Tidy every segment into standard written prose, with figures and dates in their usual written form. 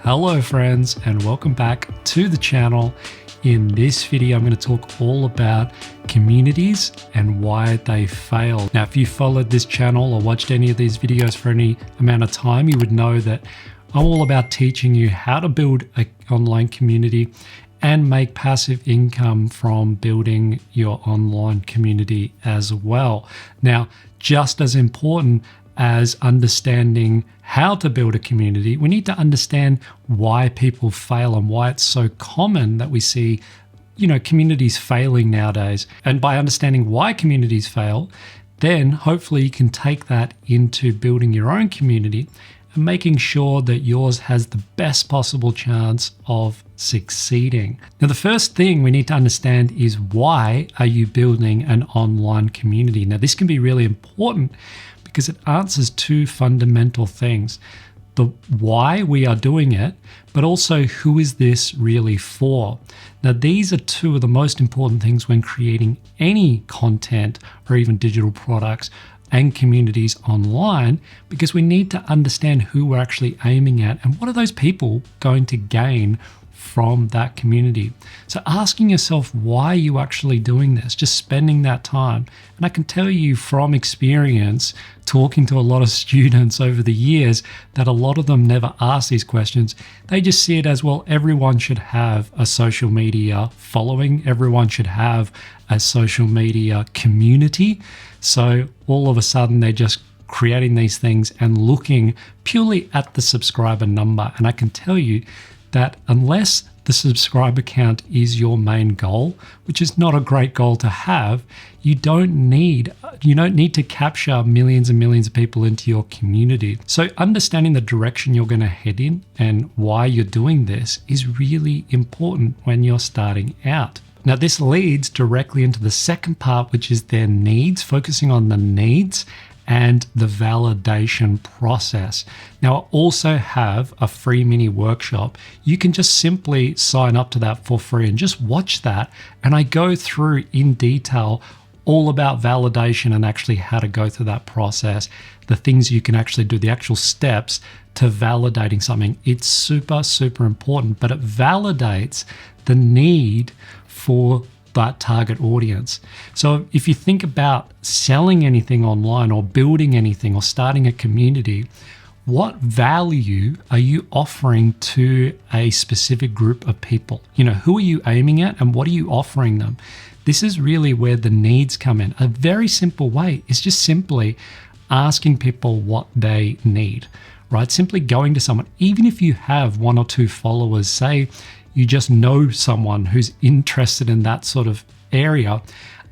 Hello friends, and welcome back to the channel. In this video, I'm going to talk all about communities and why they fail. Now, if you followed this channel or watched any of these videos for any amount of time, you would know that I'm all about teaching you how to build an online community and make passive income from building your online community as well. Now, just as important as understanding how to build a community, we need to understand why people fail and why it's so common that we see, communities failing nowadays. And by understanding why communities fail, then hopefully you can take that into building your own community and making sure that yours has the best possible chance of succeeding. Now, the first thing we need to understand is, why are you building an online community? Now, this can be really important because it answers two fundamental things: the why we are doing it, but also who is this really for? Now, these are two of the most important things when creating any content or even digital products and communities online, because we need to understand who we're actually aiming at and what are those people going to gain from that community. So asking yourself why you're actually doing this, just spending that time. And I can tell you from experience, talking to a lot of students over the years, that a lot of them never ask these questions. They just see it as, well, everyone should have a social media following, everyone should have a social media community. So all of a sudden they're just creating these things and looking purely at the subscriber number. And I can tell you that unless the subscriber count is your main goal, which is not a great goal to have, you don't need to capture millions and millions of people into your community. So understanding the direction you're going to head in and why you're doing this is really important when you're starting out. Now, this leads directly into the second part, which is their needs, focusing on the needs and the validation process. Now, I also have a free mini workshop. You can just simply sign up to that for free and just watch that. And I go through in detail all about validation and actually how to go through that process, the things you can actually do, the actual steps to validating something. It's super, super important, but it validates the need for that target audience. So if you think about selling anything online or building anything or starting a community, what value are you offering to a specific group of people? Who are you aiming at and what are you offering them? This is really where the needs come in. A very simple way is just simply asking people what they need, right? Simply going to someone, even if you have one or two followers, say you just know someone who's interested in that sort of area,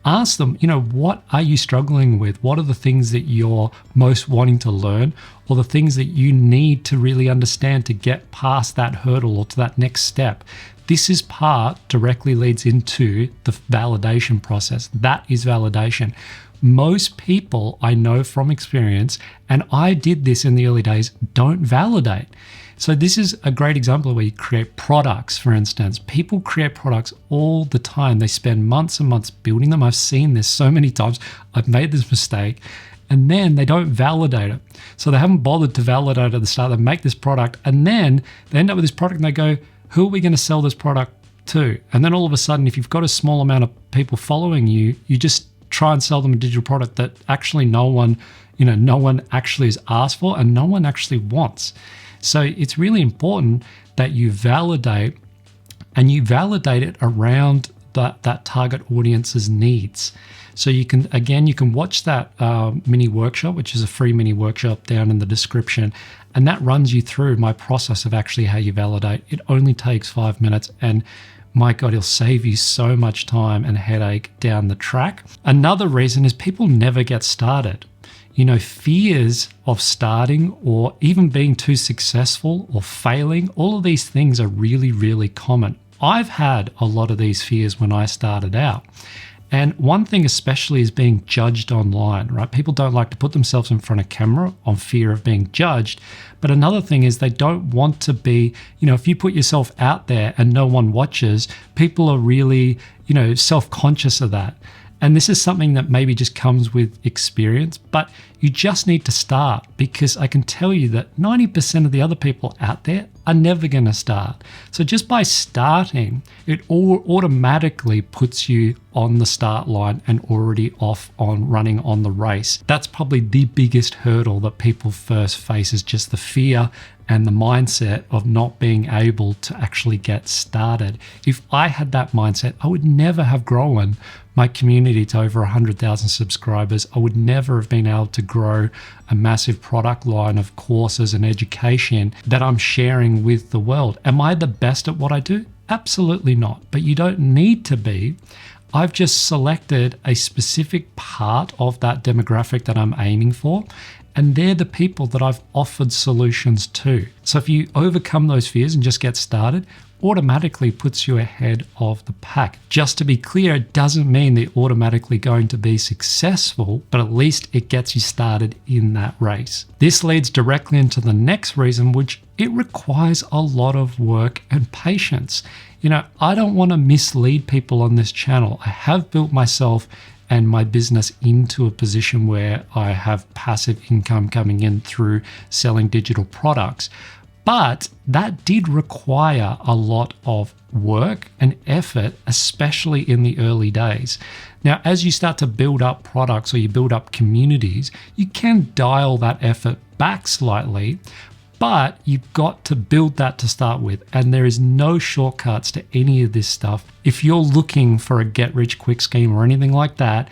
ask them, what are you struggling with? What are the things that you're most wanting to learn, or the things that you need to really understand to get past that hurdle or to that next step? This is directly leads into the validation process. That is validation. Most people I know from experience, and I did this in the early days, don't validate. So this is a great example where you create products, for instance. People create products all the time. They spend months and months building them. I've seen this so many times. I've made this mistake. And then they don't validate it. So they haven't bothered to validate at the start. They make this product and then they end up with this product and they go, who are we going to sell this product to? And then all of a sudden, if you've got a small amount of people following you, you just try and sell them a digital product that actually no one actually has asked for and no one actually wants. So it's really important that you validate, and you validate it around that target audience's needs. So you can watch that mini workshop, which is a free mini workshop, down in the description. And that runs you through my process of actually how you validate. It only takes 5 minutes, and my God, it'll save you so much time and headache down the track. Another reason is people never get started. Fears of starting or even being too successful or failing, all of these things are really, really common. I've had a lot of these fears when I started out. And one thing especially is being judged online, right? People don't like to put themselves in front of camera on fear of being judged. But another thing is they don't want to be, if you put yourself out there and no one watches, people are really, self-conscious of that. And this is something that maybe just comes with experience, but you just need to start, because I can tell you that 90% of the other people out there are never going to start. So just by starting, it all automatically puts you on the start line and already off on running on the race. That's probably the biggest hurdle that people first face, is just the fear and the mindset of not being able to actually get started. If I had that mindset, I would never have grown my community to over 100,000 subscribers. I would never have been able to grow a massive product line of courses and education that I'm sharing with the world. Am I the best at what I do? Absolutely not. But you don't need to be. I've just selected a specific part of that demographic that I'm aiming for, and they're the people that I've offered solutions to. So if you overcome those fears and just get started, automatically puts you ahead of the pack. Just to be clear, it doesn't mean they're automatically going to be successful, but at least it gets you started in that race. This leads directly into the next reason, which it requires a lot of work and patience. I don't want to mislead people on this channel. I have built myself and my business into a position where I have passive income coming in through selling digital products. But that did require a lot of work and effort, especially in the early days. Now, as you start to build up products or you build up communities, you can dial that effort back slightly, but you've got to build that to start with. And there is no shortcuts to any of this stuff. If you're looking for a get-rich-quick scheme or anything like that,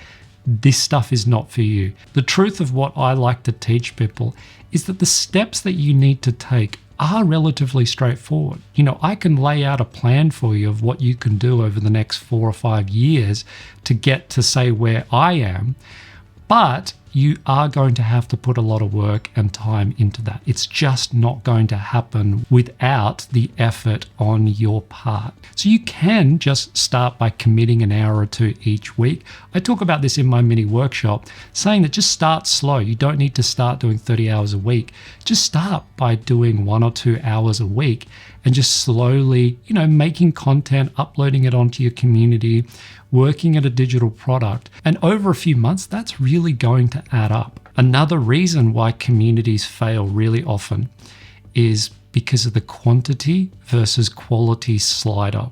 this stuff is not for you. The truth of what I like to teach people is that the steps that you need to take are relatively straightforward. I can lay out a plan for you of what you can do over the next 4 or 5 years to get to, say, where I am, but you are going to have to put a lot of work and time into that. It's just not going to happen without the effort on your part. So you can just start by committing an hour or two each week. I talk about this in my mini workshop, saying that just start slow. You don't need to start doing 30 hours a week. Just start by doing 1 or 2 hours a week and just slowly, making content, uploading it onto your community, working at a digital product. And over a few months, that's really going to add up. Another reason why communities fail really often is because of the quantity versus quality slider.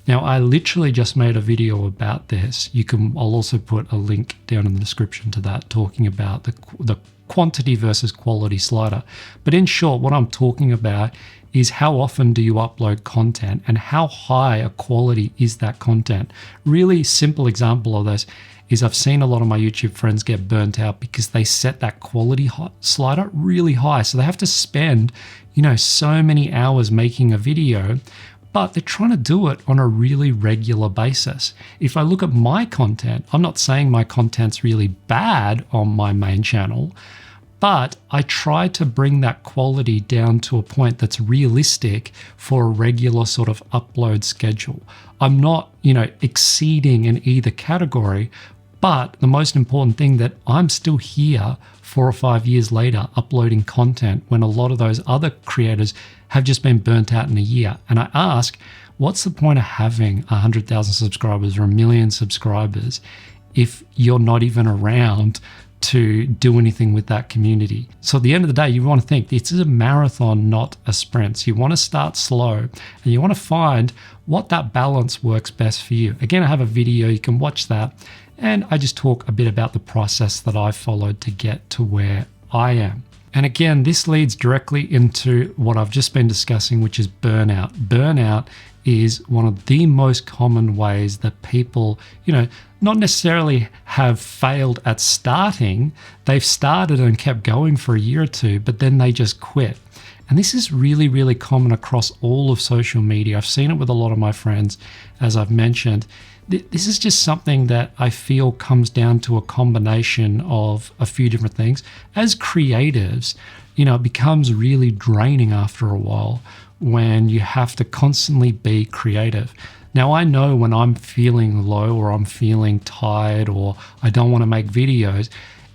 Now, I literally just made a video about this. I'll also put a link down in the description to that, talking about the quantity versus quality slider. But in short, what I'm talking about is how often do you upload content and how high a quality is that content. Really simple example of this is I've seen a lot of my YouTube friends get burnt out because they set that quality slider really high. So they have to spend, so many hours making a video, but they're trying to do it on a really regular basis. If I look at my content, I'm not saying my content's really bad on my main channel, but I try to bring that quality down to a point that's realistic for a regular sort of upload schedule. I'm not, exceeding in either category, but the most important thing that I'm still here 4 or 5 years later uploading content when a lot of those other creators have just been burnt out in a year. And I ask, what's the point of having 100,000 subscribers or 1 million subscribers if you're not even around to do anything with that community? So at the end of the day, you want to think this is a marathon, not a sprint. So you want to start slow and you want to find what that balance works best for you. Again, I have a video, you can watch that. And I just talk a bit about the process that I followed to get to where I am. And again, this leads directly into what I've just been discussing, which is burnout. Burnout is one of the most common ways that people, not necessarily have failed at starting. They've started and kept going for a year or two, but then they just quit. And this is really, really common across all of social media. I've seen it with a lot of my friends, as I've mentioned. This is just something that I feel comes down to a combination of a few different things. As creatives, it becomes really draining after a while when you have to constantly be creative. Now, I know when I'm feeling low or I'm feeling tired or I don't want to make videos,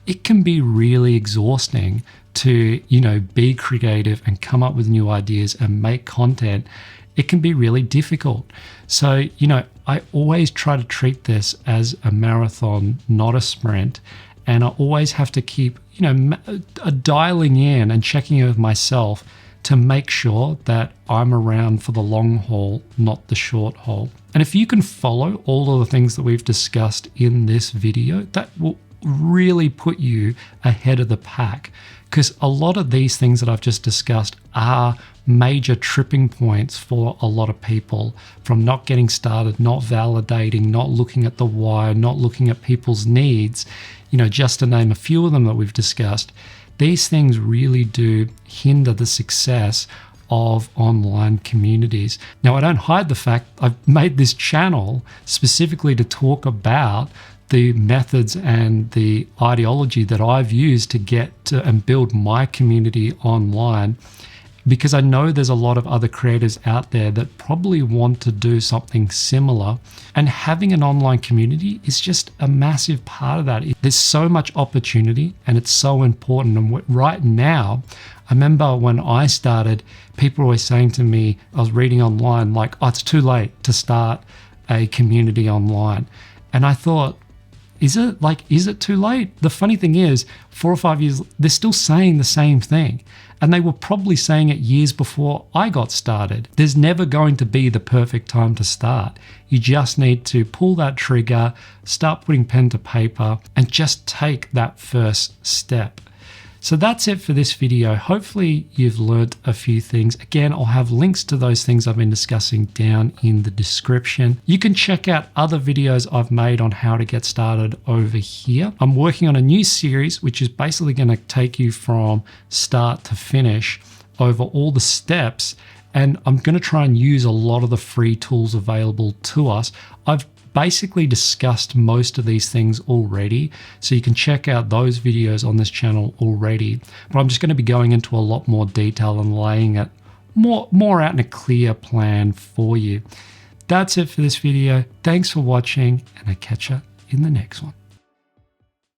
it can be really exhausting to, be creative and come up with new ideas and make content. It can be really difficult. So, I always try to treat this as a marathon, not a sprint. And I always have to keep, dialing in and checking in with myself to make sure that I'm around for the long haul, not the short haul. And if you can follow all of the things that we've discussed in this video, that will really put you ahead of the pack, because a lot of these things that I've just discussed are major tripping points for a lot of people, from not getting started, not validating, not looking at the why, not looking at people's needs, just to name a few of them that we've discussed. These things really do hinder the success of online communities. Now, I don't hide the fact I've made this channel specifically to talk about the methods and the ideology that I've used to get to and build my community online, because I know there's a lot of other creators out there that probably want to do something similar. And having an online community is just a massive part of that. There's so much opportunity and it's so important. And right now, I remember when I started, people were always saying to me, I was reading online, like, oh, it's too late to start a community online. And I thought, is it too late? The funny thing is, 4 or 5 years, they're still saying the same thing. And they were probably saying it years before I got started. There's never going to be the perfect time to start. You just need to pull that trigger, start putting pen to paper, and just take that first step. So that's it for this video. Hopefully you've learned a few things. Again, I'll have links to those things I've been discussing down in the description. You can check out other videos I've made on how to get started over here. I'm working on a new series, which is basically going to take you from start to finish over all the steps. And I'm going to try and use a lot of the free tools available to us. I've basically discussed most of these things already, so you can check out those videos on this channel already. But I'm just going to be going into a lot more detail and laying it more out in a clear plan for you. That's it for this video. Thanks for watching, and I'll catch you in the next one.